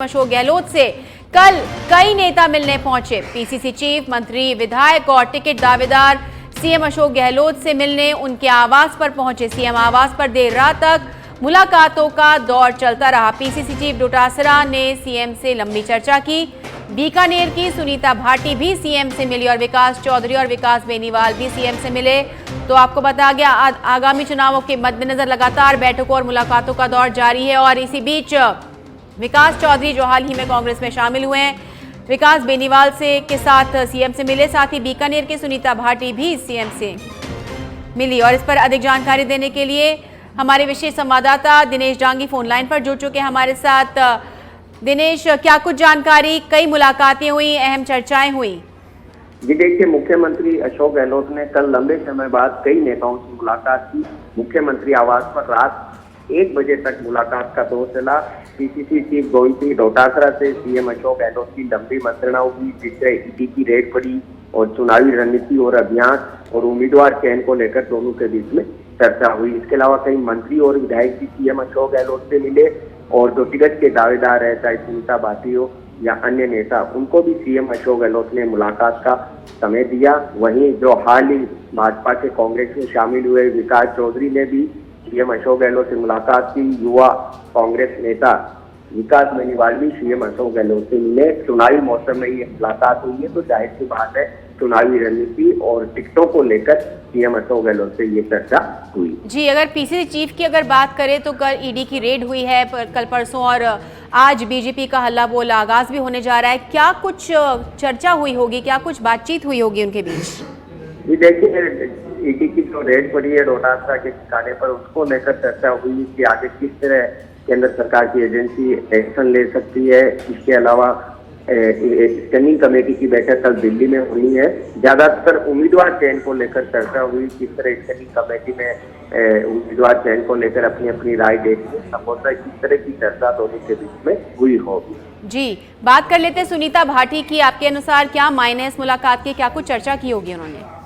अशोक गहलोत से कल कई नेता मिलने पहुंचे। पीसीसी चीफ, मंत्री, विधायक और टिकट दावेदार सीएम अशोक गहलोत से मिलने उनके आवास पर पहुंचे। सीएम आवास पर देर रात तक मुलाकातों का दौर चलता रहा। पीसीसी चीफ डोटासरा ने सीएम से लंबी चर्चा की। बीकानेर की सुनीता भाटी भी सीएम से मिली और विकास चौधरी और विकास बेनीवाल भी सीएम से मिले। तो आपको बता गया, आगामी चुनावों के मद्देनजर लगातार बैठकों और मुलाकातों का दौर जारी है। और इसी बीच विकास चौधरी, जो हाल ही में कांग्रेस में शामिल हुए हैं, विकास बेनीवाल के साथ सीएम से मिले। साथ ही बीकानेर के सुनीता भाटी भी सीएम से मिली। और इस पर अधिक जानकारी देने के लिए हमारे विशेष संवाददाता दिनेश जांगी फोन लाइन पर जुड़ चुके हैं हमारे साथ। दिनेश, क्या कुछ जानकारी, कई मुलाकातें हुई, अहम चर्चाएं हुई? जी देखिए, मुख्यमंत्री अशोक गहलोत ने कल लंबे समय बाद कई नेताओं से मुलाकात की। मुख्यमंत्री आवास पर रात 1 बजे तक मुलाकात का दौर चला। पीसीसी चीफ गोविंद सिंह डोटासरा से सीएम अशोक गहलोत की लंबी मंत्रणा हुई, जिससे ईडी की रेड पड़ी और चुनावी रणनीति और अभियान और उम्मीदवार चयन को लेकर दोनों के बीच में चर्चा हुई। इसके अलावा कई मंत्री और विधायक भी सीएम अशोक गहलोत से मिले और जो टिकट के दावेदार है, चाहे सुनीता भाटी हो या अन्य नेता, उनको भी सीएम अशोक गहलोत ने मुलाकात का समय दिया। वहीं जो हाल ही भाजपा के कांग्रेस में शामिल हुए विकास चौधरी ने भी सीएम अशोक गहलोत से मुलाकात की। युवा कांग्रेस नेता विकास बेनीवाल भी सीएम अशोक गहलोत से मिले। चुनावी मौसम में ये मुलाकात हुई है, तो जाहिर सी बात है चुनावी रणनीति और टिकटों को लेकर सीएम अशोक गहलोत से ये चर्चा हुई। जी, अगर पीसीसी चीफ की अगर बात करें तो कल ईडी की रेड हुई है, कल परसों, और आज बीजेपी का हल्ला बोल आगाज भी होने जा रहा है। क्या कुछ चर्चा हुई होगी, क्या कुछ बातचीत हुई होगी उनके बीच? जी देखिए, ईडी की जो रेड पड़ी है डोटासरा के ठिकाने पर, उसको लेकर चर्चा हुई कि आगे किस तरह केंद्र सरकार की एजेंसी एक्शन ले सकती है। इसके अलावा स्टैंडिंग कमेटी की बैठक कल दिल्ली में हुई है। ज्यादातर उम्मीदवार चयन को लेकर चर्चा हुई, किस तरह स्टैंडिंग कमेटी में उम्मीदवार चयन को लेकर अपनी अपनी राय देगी। संभवतः किस तरह की चर्चा दोनों के बीच में हुई होगी। जी, बात कर लेते हैं सुनीता भाटी की। आपके अनुसार क्या मायने इस मुलाकात के, क्या कुछ चर्चा की होगी उन्होंने?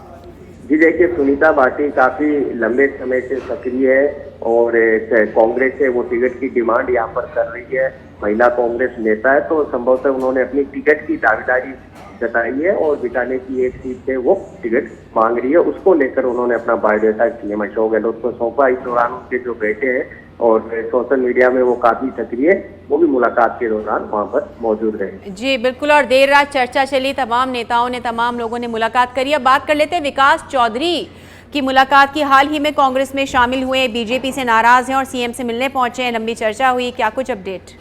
जी देखिए, सुनीता भाटी काफी लंबे समय से सक्रिय है और कांग्रेस से वो टिकट की डिमांड यहाँ पर कर रही है। महिला कांग्रेस नेता है, तो संभवतः उन्होंने अपनी टिकट की दावेदारी जताई है और बीकानेर की एक सीट से वो टिकट मांग रही है। उसको लेकर उन्होंने अपना बायोडाटा सीएम अशोक गहलोत को सौंपा। इस दौरान उनके जो बेटे हैं और सोशल मीडिया में वो काफी सक्रिय, वो भी मुलाकात के दौरान वहाँ पर मौजूद रहे। जी बिल्कुल, और देर रात चर्चा चली, तमाम नेताओं ने, तमाम लोगों ने मुलाकात करी। अब बात कर लेते हैं विकास चौधरी की मुलाकात की। हाल ही में कांग्रेस में शामिल हुए, बीजेपी से नाराज हैं और सीएम से मिलने पहुंचे हैं, लंबी चर्चा हुई, क्या कुछ अपडेट?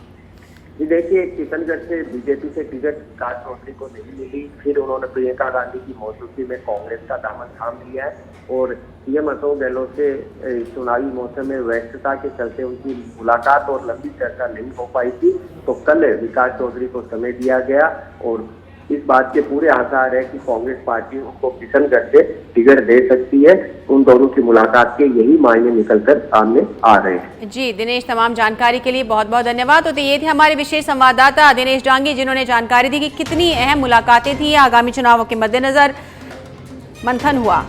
जी देखिए, किशनगढ़ से बीजेपी से टिकट विकास चौधरी को नहीं मिली। फिर उन्होंने प्रियंका गांधी की मौजूदगी में कांग्रेस का दामन थाम लिया है और सीएम अशोक गहलोत से चुनावी मौसम में व्यस्तता के चलते उनकी मुलाकात और लंबी चर्चा नहीं हो पाई थी। तो कल विकास चौधरी को समय दिया गया और इस बात के पूरे आसार है कि कांग्रेस पार्टी उनको किशनगढ़ से टिकट दे सकती है। उन दोनों की मुलाकात के यही मायने निकलकर सामने आ रहे हैं। जी दिनेश, तमाम जानकारी के लिए बहुत बहुत धन्यवाद। तो ये थे हमारे विशेष संवाददाता दिनेश जांगी, जिन्होंने जानकारी दी कि कितनी अहम मुलाकातें थी, आगामी चुनावों के मद्देनजर मंथन हुआ।